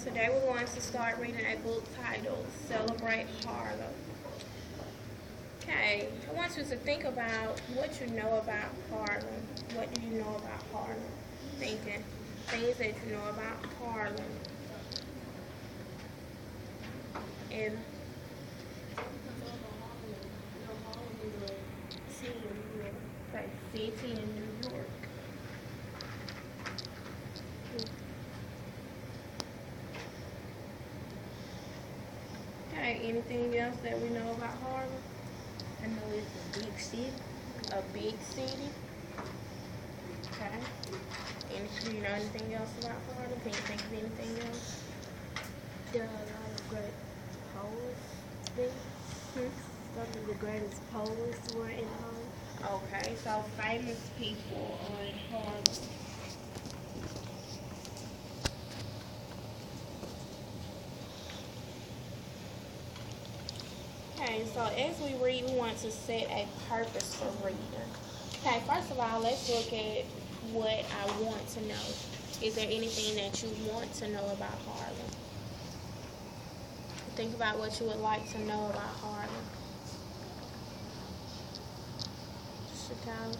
Today we're going to start reading a book titled Celebrate Harlem. Okay, I want you to think about what you know about Harlem. What do you know about Harlem? Thinking things that you know about Harlem. And city in New York. Okay, anything else that we know about Harlem? I know it's a big city. A big city. Okay. And do you know anything else about Harlem? Can you think of anything else? There are a lot of great poets there. Some of the greatest poets were in Harlem. Okay, so famous people are in Harlem. Okay, so as we read, we want to set a purpose for reading. Okay, first of all, let's look at what I want to know. Is there anything that you want to know about Harlem? Think about what you would like to know about Harlem. Chicago.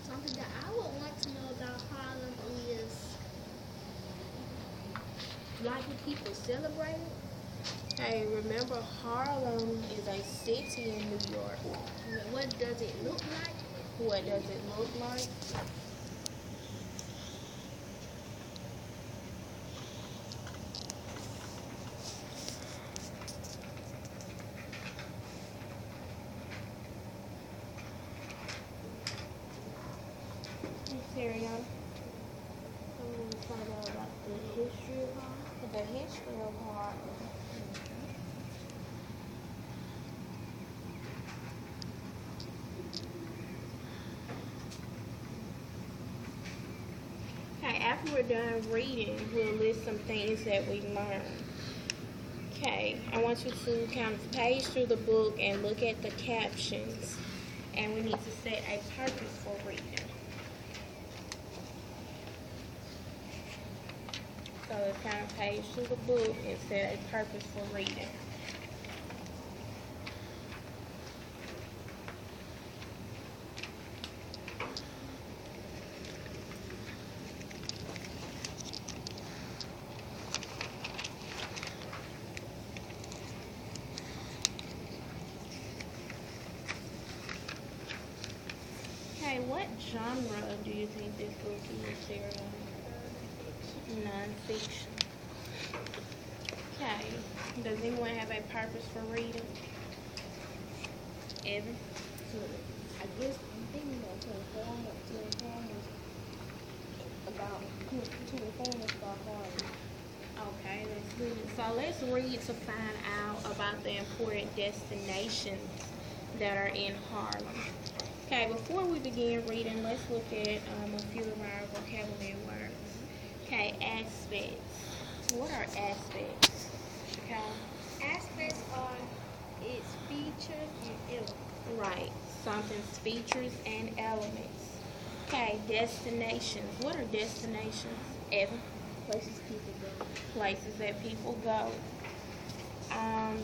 Something that I would want to know about Harlem is why do people celebrate it? Hey, remember Harlem is a city in New York. What does it look like? What does it look like? Carry on. I'm going to find out about the history of Harlem. The history of Harlem. Okay, after we're done reading, we'll list some things that we learned. Okay, I want you to kind of page through the book and look at the captions. And we need to set a purpose for reading. So let's kind of page through the book and set a purpose for reading. Okay, what genre do you think this book is, Sarah? Non-fiction. Okay. Does anyone have a purpose for reading? Evan? I guess I'm thinking about to inform us about Harlem. Okay, let's read. So let's read to find out about the important destinations that are in Harlem. Okay, before we begin reading, let's look at a few of our vocabulary words. Okay, aspects. What are aspects? Chicago? Aspects are its features and elements. Right, something's features and elements. Okay, destinations. What are destinations, Evan? Places people go. Places that people go.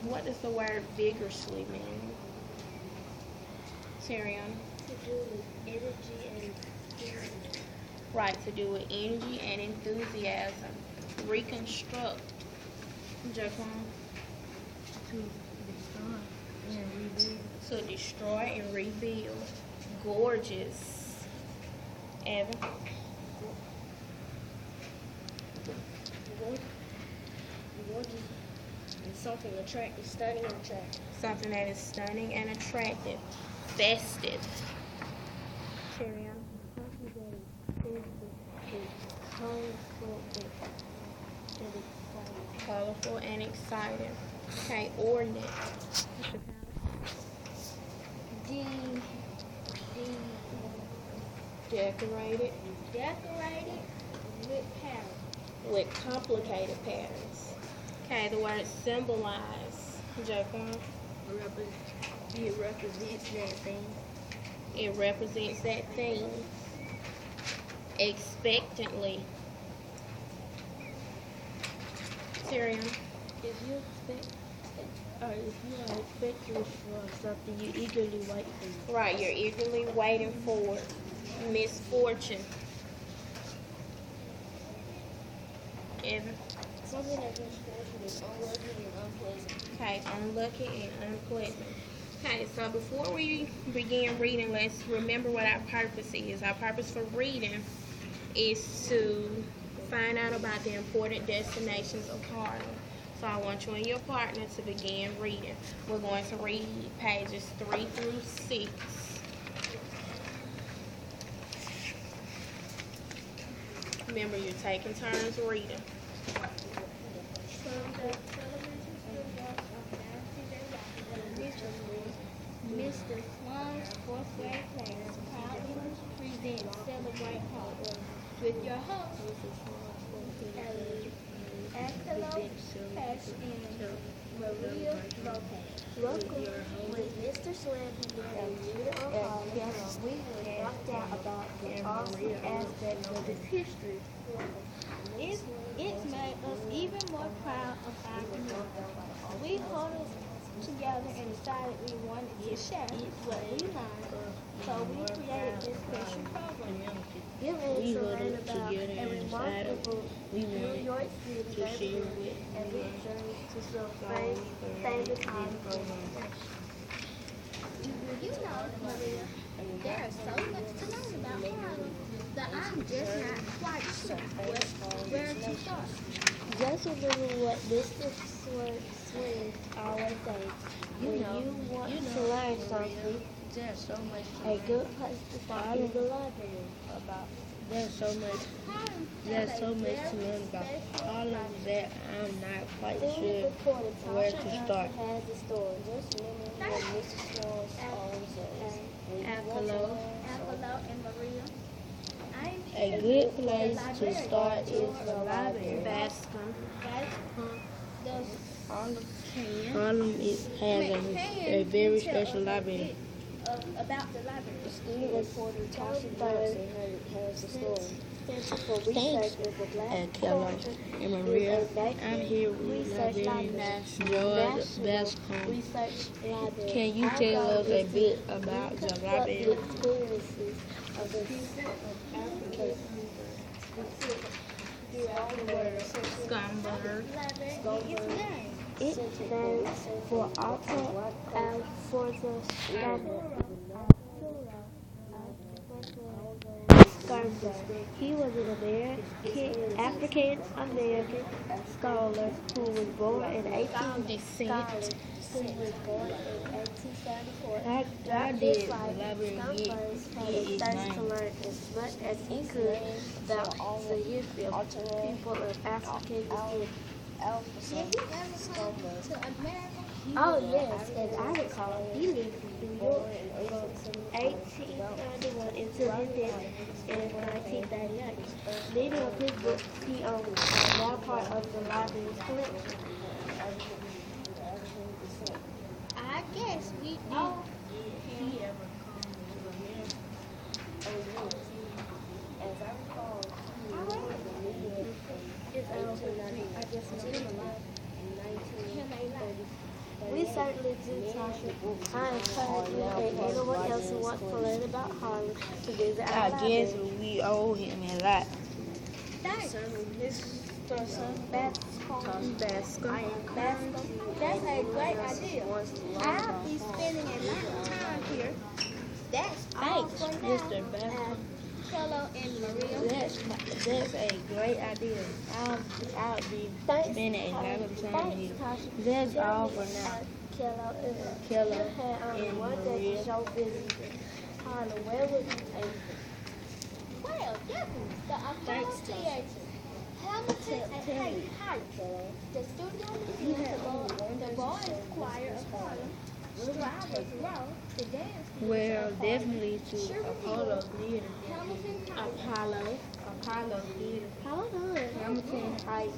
What does the word vigorously mean? Tyrion? To do with energy and enthusiasm. Right, to do with energy and enthusiasm. Reconstruct. Jaquan? To destroy and rebuild. To destroy and rebuild. Gorgeous. Evan? Gorgeous is something attractive, stunning and attractive. Something that is stunning and attractive. Festive. Tyrion? Something that is colorful and exciting. Colorful and exciting. Okay, ornate. Decorated. Decorated with patterns. With complicated patterns. Okay, the word symbolize. Jaquan? It represents that thing. It represents that thing. Expectantly. Tyrion? If you expect, if you are expecting for something, you eagerly wait for it. Right, you're eagerly waiting for it. Misfortune. Evan? Something that misfortune is unlucky and unpleasant. Okay, unlucky and unpleasant. Okay, so before we begin reading, let's remember what our purpose is. Our purpose for reading is to find out about the important destinations of Harlem. So I want you and your partner to begin reading. We're going to read pages 3 through 6. Remember, you're taking turns reading. Mr. Swan's fourth grade class proudly presents Celebrate Harlem with your host, Angelo Pash and Maria Lopez. Welcome with Mr. Swan and Rita Harlem. We will talk down about the awesome aspects of its history. It's made us even more proud of our community. We huddled together and decided we wanted to share what we learned, so we created this special program. Get ready to learn about a remarkable New York City neighborhood and we journey to some famous Harlem. You know, Maria, there is so much to learn about Harlem that I'm just not quite sure where to start. Just remember what Mr. Swing always says. When you want to learn something, There's so much a good place to start is the library. there's so much to learn about all of that. I'm not quite sure where to start. Has a story. Just remember what Mr. Swan always says. Angelo. And Maria. A good place to start is the library. Bascom. Harlem has a very special library. About the library. Student reporter Tasha Thursday has a story. Center for Thanks, Research of the Black Kelly Culture and Maria. is a I'm here with research librarian library. George Bascom. Research library. Can you tell us a bit about the library? The experiences of the people of Africa throughout the world. Skumberg. It stands for Alta Alforza Skumberg. He was an African-American scholar who was born in 1874. I did the library Skumberg had a thirst to learn as much as he could about the history of people of African descent. Oh yes, as I recall, he lived in New York from 1891 until his death in 1939. Many of his books he owned are now part of the library's collection. I guess we did. As I recall, we certainly do, Tasha. I encourage you and anyone else who wants to learn about Harlem to visit our I guess library. we owe him a lot. Thanks, Bascom. That's a great idea. I'll be spending a lot of time here. That's all Thanks, for now. Mr. Bascom. Hello and Maria. That's a great idea. I'll be spending a lot of time here. That's all for now. Kello had only and one day Maria. to show visitors. Harlem, where would you take them? Well, definitely the Apollo Theater. Hamilton and Hayden Heights. The Studio Museum, the Boys Choir of Harlem, Strawberry Row, the dance. Well, definitely to Apollo Theater. Hamilton Heights. Apollo. Apollo Theater, How long? Hamilton Heights,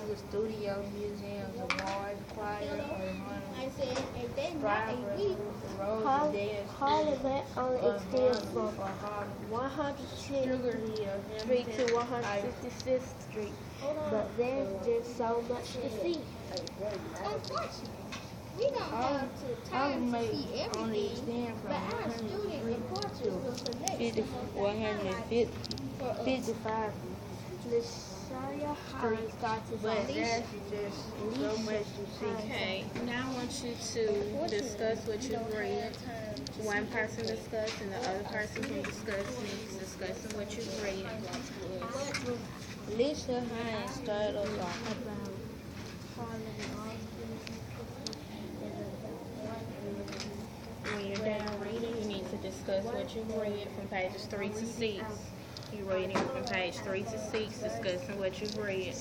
the Studio Museum, the Ward Choir of Harlem, I said, and then not a Driver, week. the Rose Dance, Harlem only extends from Harlem, 110th Sugar Hill, Street to Hamilton, 166th Street. But there's just so much to see. Unfortunately, we don't have the time to see everything, but our student reporters will select 55. Messiah Street starts at But there's just so much to see. Okay, now I want you to discuss what you've read. One person discuss and the other person can discuss discussing what you've read. Lisa Hines started us off. When you're done reading, you need to discuss what you've read from pages 3 to 6. You're reading from page 3 to 6, discussing what you've read.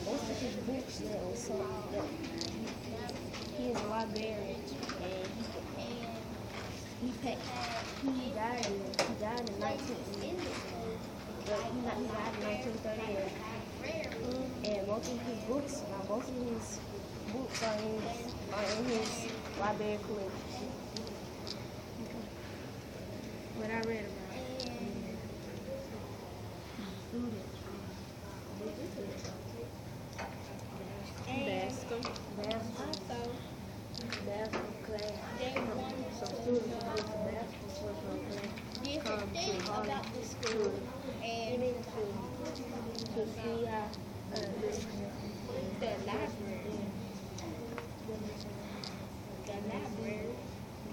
Most of his books now, so he is a librarian, and he died in 19 but he died in 1938. And most of his books are in his library collection. What I read about basketball class. Some students who go to basketball class come to Harlem school and to see how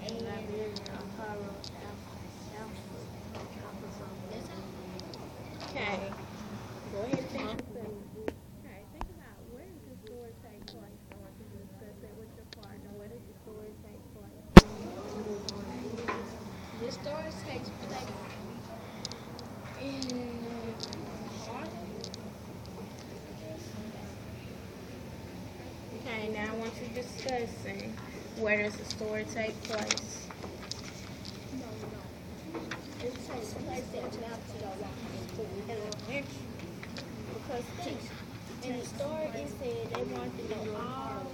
the library of Harlem. Okay. Go ahead and finish your sentence. Okay, think about where does the story take place? I want you to discuss it with your partner. Where does the story take place? The story takes place in Harlem. Okay, now I want you discussing where does the story take place? It takes place at elementary. Because in the story it said they wanted to know all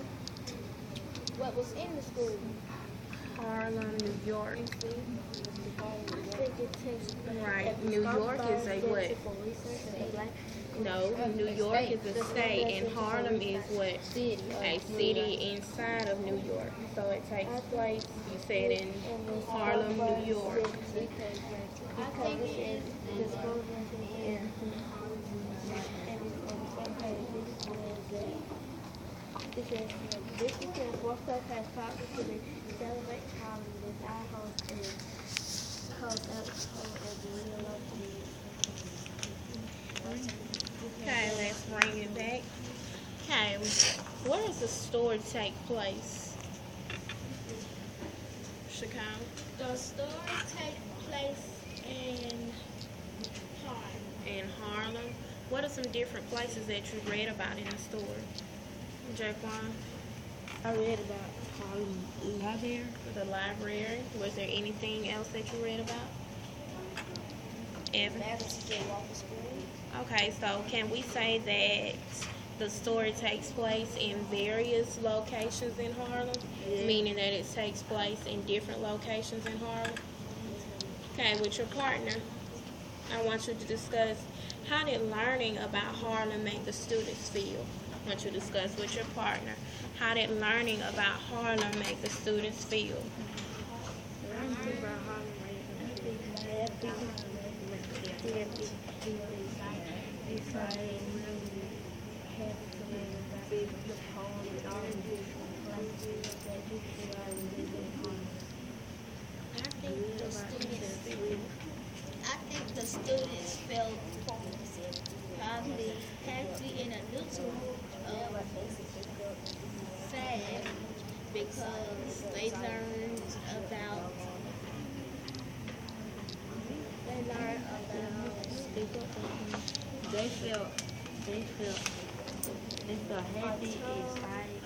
what was in the school. Harlem, New York. I think it takes Right. New York is a what? No, New York is a state, and Harlem is what? A city inside of New York. So it takes place, you said, in Harlem, New York. I think it is this weekend, fourth class has popped to celebrate Harlem with our host and Okay, let's bring it back. Okay, where does the story take place? Chicago. The story takes place in Harlem. In Harlem. What are some different places that you read about in the story? Jaquan? I read about Harlem Library. The library. Was there anything else that you read about? Evan? Okay, so can we say that the story takes place in various locations in Harlem? Yeah. Meaning that it takes place in different locations in Harlem? Okay, with your partner, I want you to discuss how did learning about Harlem make the students feel? I want you to discuss with your partner. How did learning about Harlem make the students feel? I think the students felt probably happy and a little sad because they learned about They felt they felt happy, excited.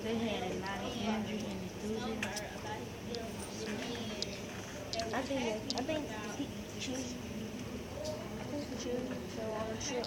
They had a lot of energy and enthusiasm. I think he choose go on a trip.